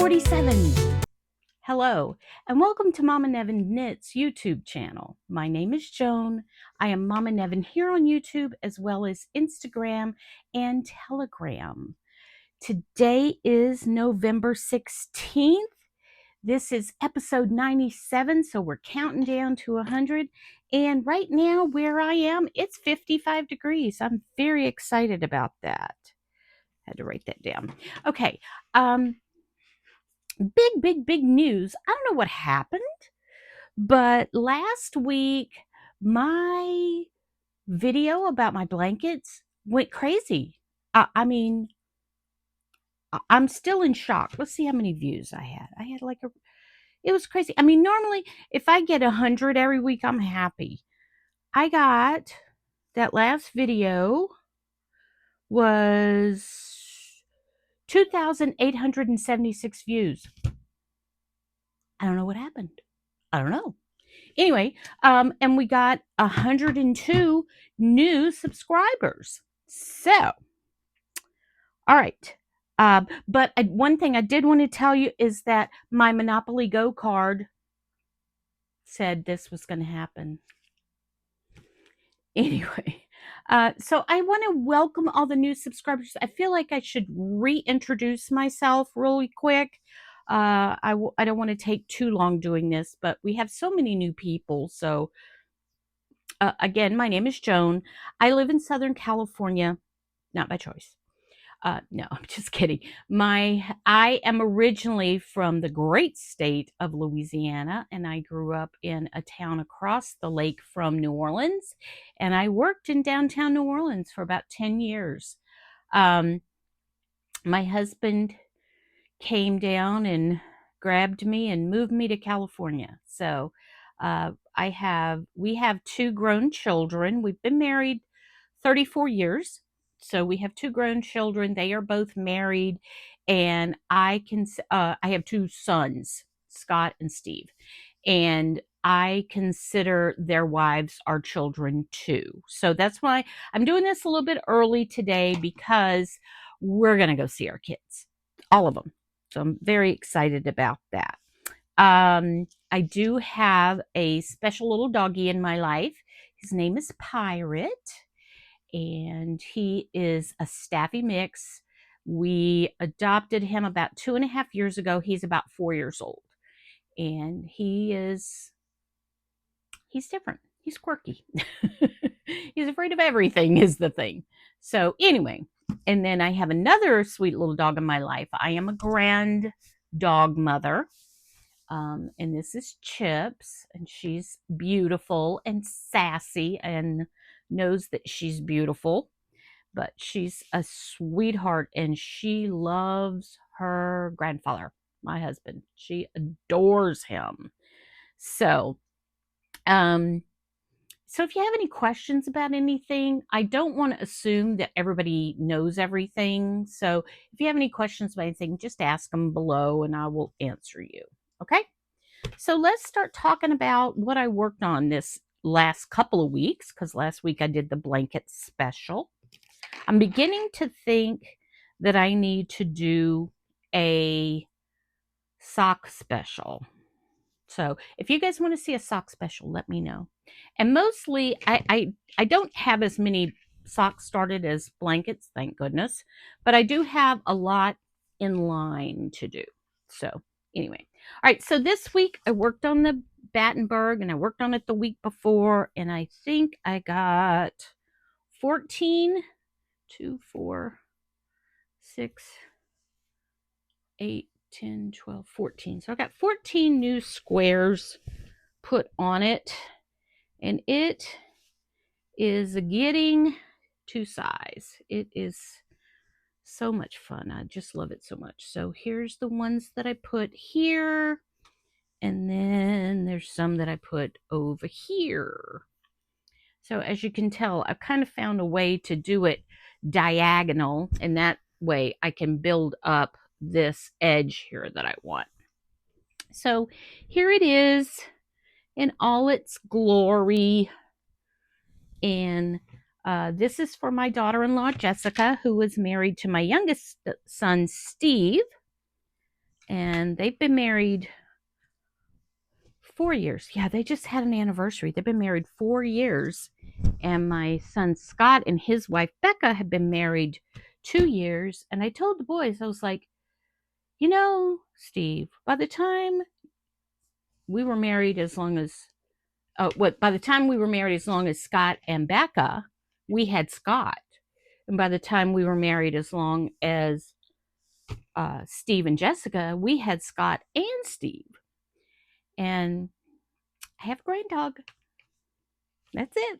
47. Hello, and welcome to Mama Nevin Knits YouTube channel. My name is Joan. I am Mama Nevin here on YouTube as well as Instagram and Telegram. Today is November 16th. This is episode 97, so we're counting down to 100. And right now, where I am, it's 55 degrees. I'm very excited about that. Had to write that down. Okay. Big news. I don't know what happened, but last week my video about my blankets went crazy. I mean, I'm still in shock. Let's see how many views I had. It was crazy. I mean, normally if I get 100 every week, I'm happy. I got that last video was 2,876 views. I don't know what happened. I don't know. Anyway, and we got 102 new subscribers. So, all right. But one thing I did want to tell you is that my Monopoly Go card said this was going to happen. Anyway, so I want to welcome all the new subscribers. I feel like I should reintroduce myself really quick. I don't want to take too long doing this, but we have so many new people. So again, my name is Joan. I live in Southern California, not by choice. No, I'm just kidding. I am originally from the great state of Louisiana, and I grew up in a town across the lake from New Orleans, and I worked in downtown New Orleans for about 10 years. My husband came down and grabbed me and moved me to California. So we have two grown children. We've been married 34 years. So we have two grown children. They are both married, and I have two sons, Scott and Steve, and I consider their wives our children too. So that's why I'm doing this a little bit early today, because we're going to go see our kids, all of them. So I'm very excited about that. I do have a special little doggy in my life. His name is Pirate, and he is a Staffy mix. We adopted him about 2.5 years ago. He's about 4 years old, and he's different. He's quirky. He's afraid of everything is the thing. So anyway, and then I have another sweet little dog in my life. I am a grand dog mother. And this is Chips, and she's beautiful and sassy and knows that she's beautiful, but she's a sweetheart, and she loves her grandfather, my husband. She adores him. So if you have any questions about anything, I don't want to assume that everybody knows everything. So if you have any questions about anything, just ask them below and I will answer you. Okay? So let's start talking about what I worked on this last couple of weeks, because last week I did the blanket special. I'm beginning to think that I need to do a sock special. So if you guys want to see a sock special, let me know. And mostly, I don't have as many socks started as blankets, thank goodness. But I do have a lot in line to do. So anyway. All right, so this week I worked on the Battenberg, and I worked on it the week before. And I think I got 14, 2, 4, 6, 8, 10, 12, 14. So I got 14 new squares put on it, and it is getting to size. It is so much fun. I just love it so much. So here's the ones that I put here, and then there's some that I put over here. So as you can tell, I've kind of found a way to do it diagonal, and that way I can build up this edge here that I want. So here it is in all its glory. And this is for my daughter-in-law, Jessica, who was married to my youngest son, Steve. And they've been married 4 years. Yeah, they just had an anniversary. They've been married 4 years. And my son Scott and his wife Becca have been married 2 years. And I told the boys, I was like, Steve, by the time we were married as long as by the time we were married as long as Scott and Becca, we had Scott. And by the time we were married as long as Steve and Jessica, we had Scott and Steve. And I have a grand dog. That's it.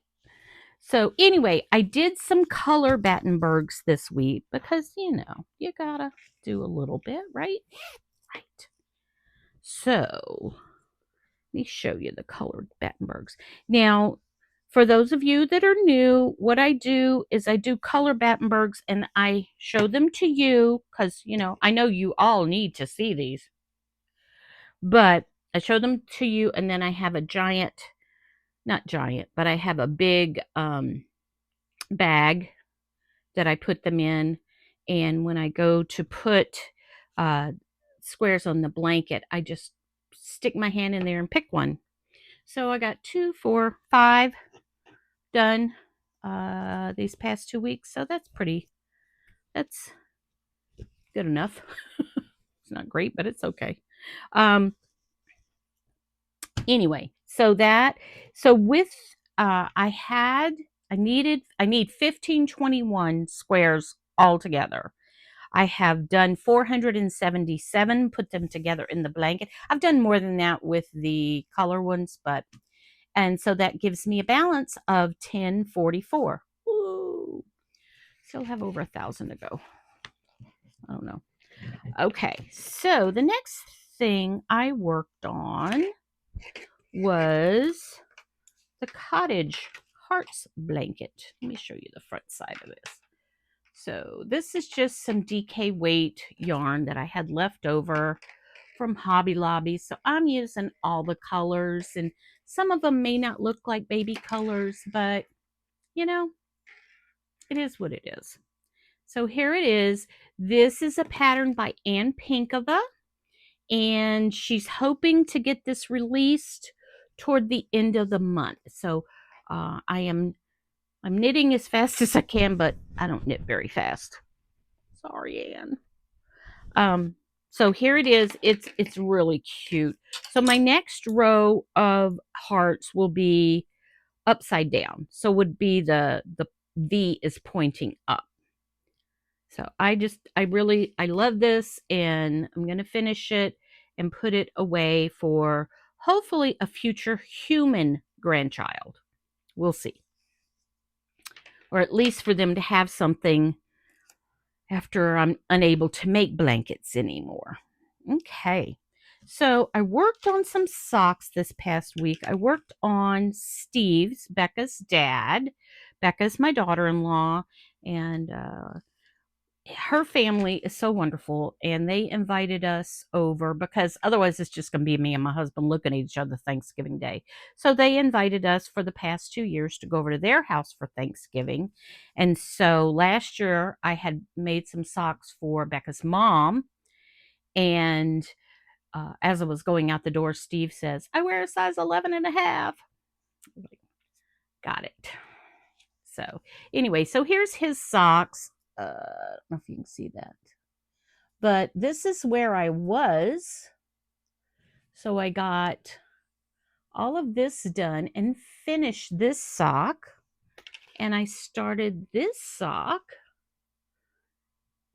So anyway, I did some color Battenbergs this week because, you gotta do a little bit, right? Right. So let me show you the colored Battenbergs. Now, for those of you that are new, what I do is I do color Battenbergs and I show them to you because, I know you all need to see these. But I show them to you and then I have a not giant, but I have a big bag that I put them in. And when I go to put squares on the blanket, I just stick my hand in there and pick one. So I got 2, 4, 5 done these past 2 weeks. So that's good enough. It's not great, but it's okay. Anyway, so with I need 1521 squares altogether. I have done 477, put them together in the blanket. I've done more than that with the color ones, and so that gives me a balance of 1044. Woo. Still have over 1,000 to go. I don't know. Okay, so the next thing I worked on was the Cottage Hearts blanket. Let me show you the front side of this. So this is just some DK weight yarn that I had left over from Hobby Lobby. So I'm using all the colors, and some of them may not look like baby colors, but it is what it is. So here it is. This is a pattern by Ann Pinkova, and she's hoping to get this released toward the end of the month. So I'm knitting as fast as I can, but I don't knit very fast. Sorry, Anne. So here it is. It's really cute. So my next row of hearts will be upside down. So would be the V is pointing up. So I love this, and I'm going to finish it and put it away for hopefully a future human grandchild. We'll see. Or at least for them to have something after I'm unable to make blankets anymore. Okay. So I worked on some socks this past week. I worked on Steve's, Becca's dad. Becca's my daughter-in-law, and her family is so wonderful, and they invited us over because otherwise it's just going to be me and my husband looking at each other Thanksgiving Day. So they invited us for the past 2 years to go over to their house for Thanksgiving. And so last year I had made some socks for Becca's mom, and as I was going out the door, Steve says, I wear a size 11 and a half. Got it. So anyway, so here's his socks. I don't know if you can see that. But this is where I was. So I got all of this done and finished this sock. And I started this sock.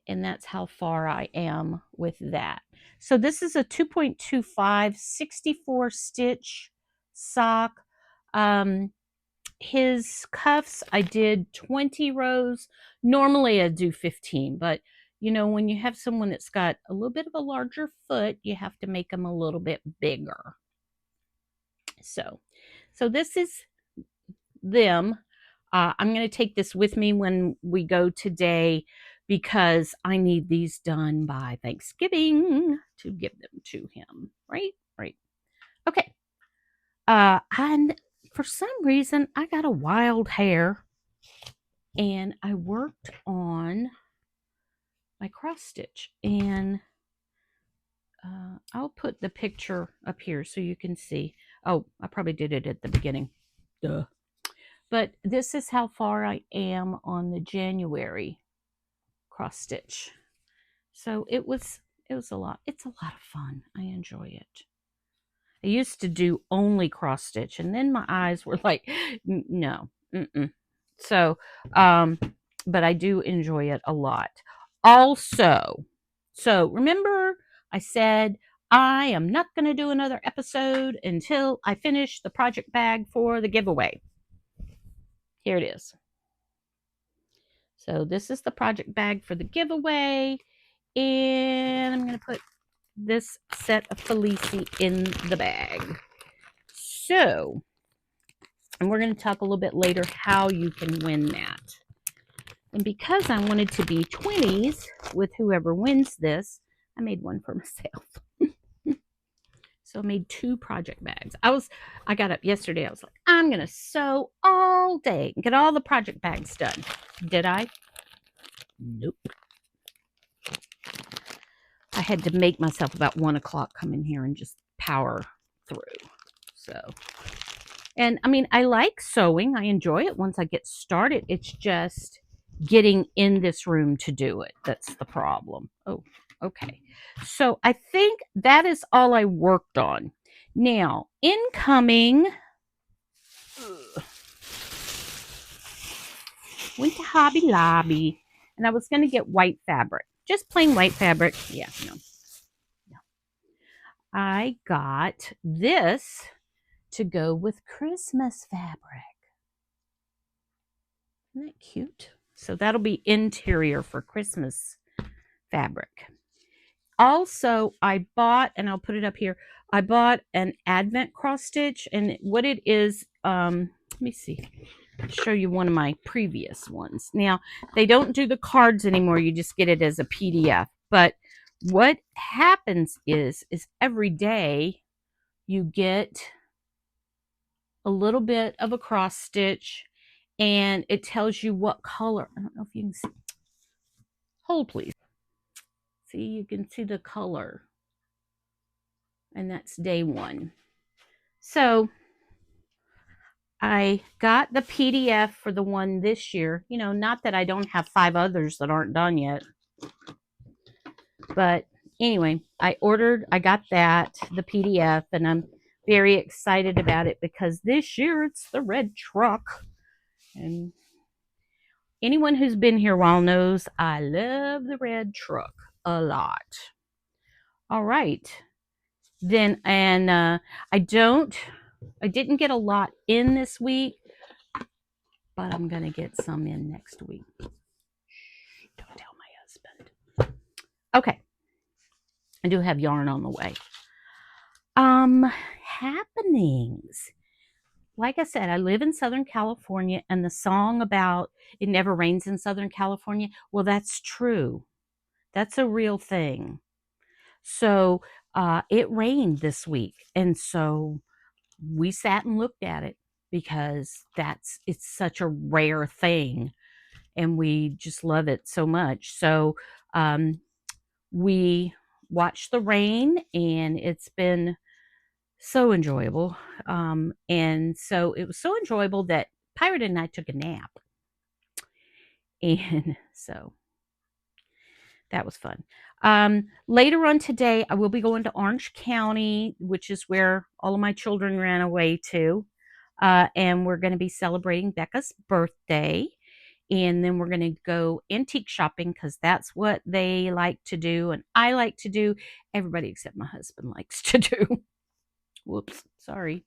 And that's how far I am with that. So this is a 2.25 64 stitch sock. His cuffs, I did 20 rows. Normally I do 15, but when you have someone that's got a little bit of a larger foot, you have to make them a little bit bigger. So this is them. I'm going to take this with me when we go today because I need these done by Thanksgiving to give them to him. Right. Okay. And for some reason, I got a wild hair, and I worked on my cross stitch, and I'll put the picture up here so you can see. Oh, I probably did it at the beginning. Duh. But this is how far I am on the January cross stitch. So it was a lot. It's a lot of fun. I enjoy it. I used to do only cross stitch, and then my eyes were like, no. So, but I do enjoy it a lot. Also, so remember I said I am not going to do another episode until I finish the project bag for the giveaway. Here it is. So this is the project bag for the giveaway, and I'm going to put this set of Felici in the bag. So, and we're going to talk a little bit later how you can win that. And because I wanted to be 20s with whoever wins this, I made one for myself. So I made 2 project bags. I got up yesterday. I was like, I'm going to sew all day and get all the project bags done. Did I? Nope. I had to make myself about 1 o'clock come in here and just power through. So, and I mean, I like sewing. I enjoy it once I get started. It's just getting in this room to do it. That's the problem. Oh, okay. So I think that is all I worked on. Now, incoming, went to Hobby Lobby, and I was going to get white fabric. Just plain white fabric. Yeah, no. I got this to go with Christmas fabric. Isn't that cute? So that'll be interior for Christmas fabric. Also, I bought, and I'll put it up here, I bought an Advent cross stitch, and what it is, let me see, I'll show you one of my previous ones. Now, they don't do the cards anymore. You just get it as a PDF. But what happens is every day you get a little bit of a cross stitch, and it tells you what color. I don't know if you can see. Hold, please. See, you can see the color. And that's day 1. So I got the PDF for the one this year. You know, not that I don't have 5 others that aren't done yet. But anyway, I got that, the PDF, and I'm very excited about it because this year it's the red truck. And anyone who's been here a while knows I love the red truck a lot. All right. Then, and I didn't get a lot in this week, but I'm going to get some in next week. Shh, don't tell my husband. Okay. I do have yarn on the way. Happenings. Like I said, I live in Southern California, and the song about it never rains in Southern California, well, that's true. That's a real thing. So it rained this week, and so we sat and looked at it because it's such a rare thing, and we just love it so much. So we watched the rain, and it's been so enjoyable. And so it was so enjoyable that Pirate and I took a nap. And so that was fun. Later on today, I will be going to Orange County, which is where all of my children ran away to. And we're going to be celebrating Becca's birthday. And then we're going to go antique shopping because that's what they like to do. And I like to do. Everybody except my husband likes to do. Whoops, sorry.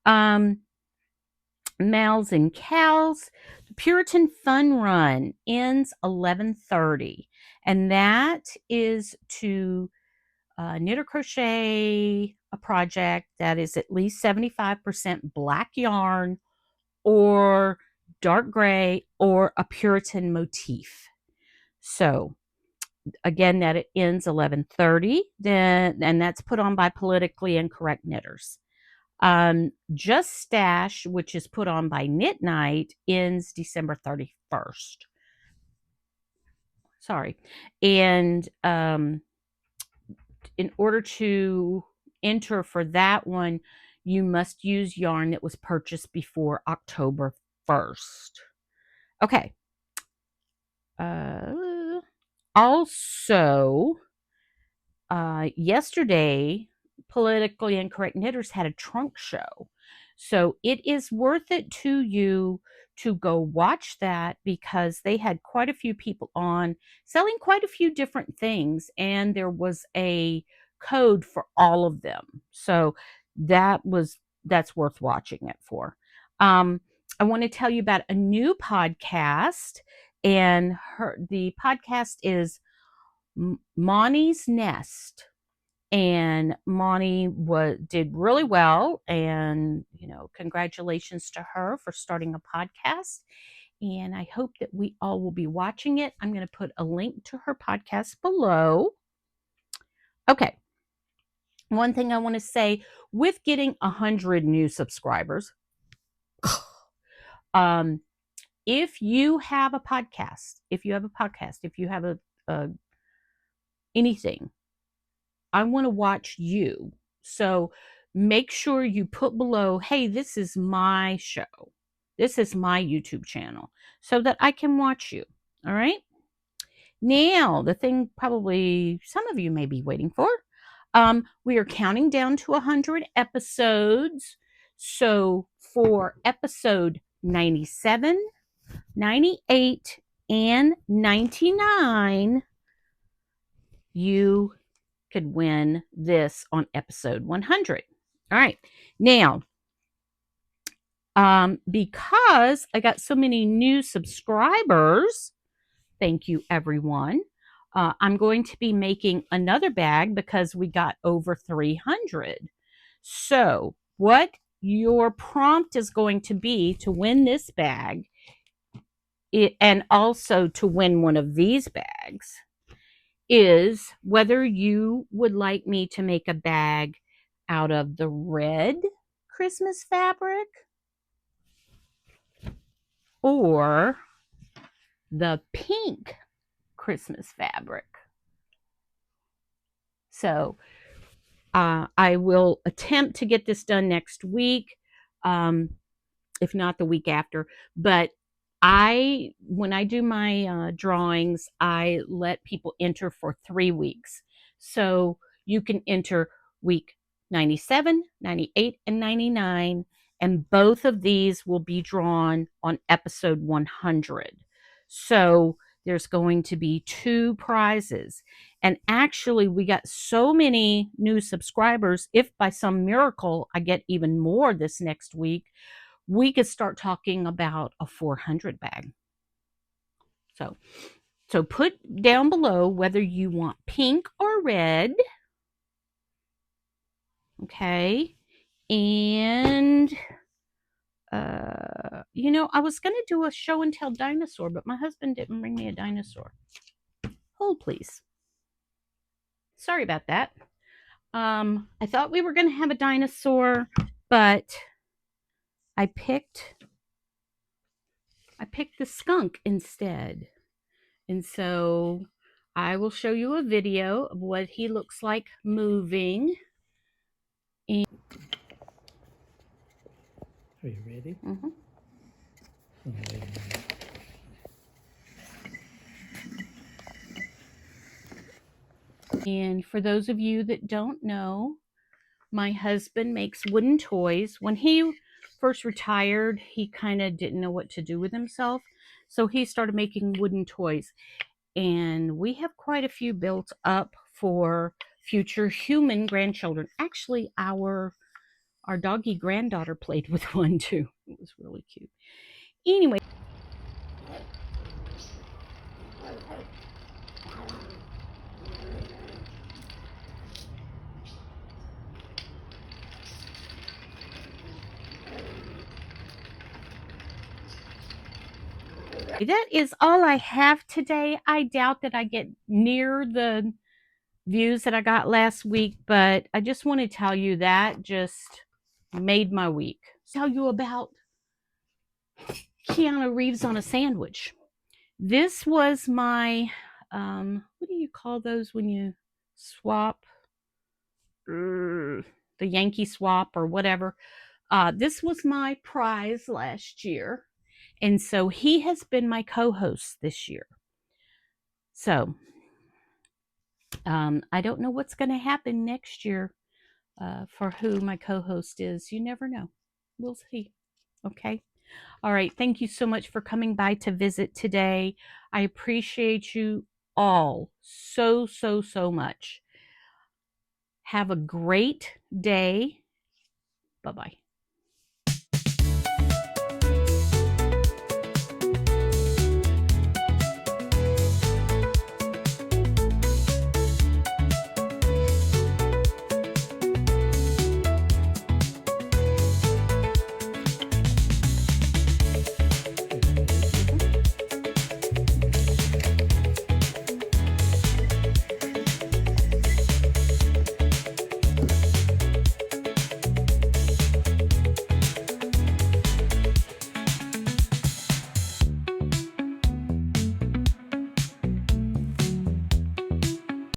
Mals and Cows. The Puritan Fun Run ends 11:30, and that is to knit or crochet a project that is at least 75% black yarn or dark gray or a Puritan motif. So again, that it ends 11:30, and that's put on by Politically Incorrect Knitters. Just Stash, which is put on by Knit Night, ends December 31st. Sorry. And in order to enter for that one, you must use yarn that was purchased before October 1st. Okay. Also, yesterday, Politically Incorrect Knitters had a trunk show. So it is worth it to you to go watch that because they had quite a few people on selling quite a few different things, and there was a code for all of them. So that's worth watching it for. I want to tell you about a new podcast, and the podcast is Monty's Nest, and Monty did really well, and congratulations to her for starting a podcast, and I hope that we all will be watching it. I'm going to put a link to her podcast below. Okay, one thing I want to say, with getting 100 new subscribers, if you have a podcast, if you have a anything, I want to watch you. So make sure you put below, hey, this is my show. This is my YouTube channel, so that I can watch you. All right. Now, the thing probably some of you may be waiting for. We are counting down to 100 episodes. So for episode 97, 98, and 99, you could win this on episode 100. All right. Now, because I got so many new subscribers, thank you, everyone. I'm going to be making another bag because we got over 300. So, what your prompt is going to be to win this bag, and also to win one of these bags, is whether you would like me to make a bag out of the red Christmas fabric or the pink Christmas fabric. So I will attempt to get this done next week, if not the week after. But when I do my drawings, I let people enter for 3 weeks. So you can enter week 97, 98, and 99, and both of these will be drawn on episode 100. So there's going to be 2 prizes. And actually, we got so many new subscribers. If by some miracle I get even more this next week, we could start talking about a 400 bag. So put down below whether you want pink or red. Okay. And, I was going to do a show and tell dinosaur, but my husband didn't bring me a dinosaur. Hold, please. Sorry about that. I thought we were going to have a dinosaur, but I picked the skunk instead. And so I will show you a video of what he looks like moving. Are you ready? Mm-hmm. And for those of you that don't know, my husband makes wooden toys. When he first retired, he kind of didn't know what to do with himself. So he started making wooden toys. And we have quite a few built up for future human grandchildren. Actually, our doggy granddaughter played with one too. It was really cute. Anyway. That is all I have today. I doubt that I get near the views that I got last week, but I just want to tell you that just made my week. Tell you about Keanu Reeves on a sandwich. This was my, what do you call those when you swap? the Yankee swap or whatever. This was my prize last year. And so he has been my co-host this year. So I don't know what's going to happen next year for who my co-host is. You never know. We'll see. Okay. All right. Thank you so much for coming by to visit today. I appreciate you all so, so, so much. Have a great day. Bye-bye.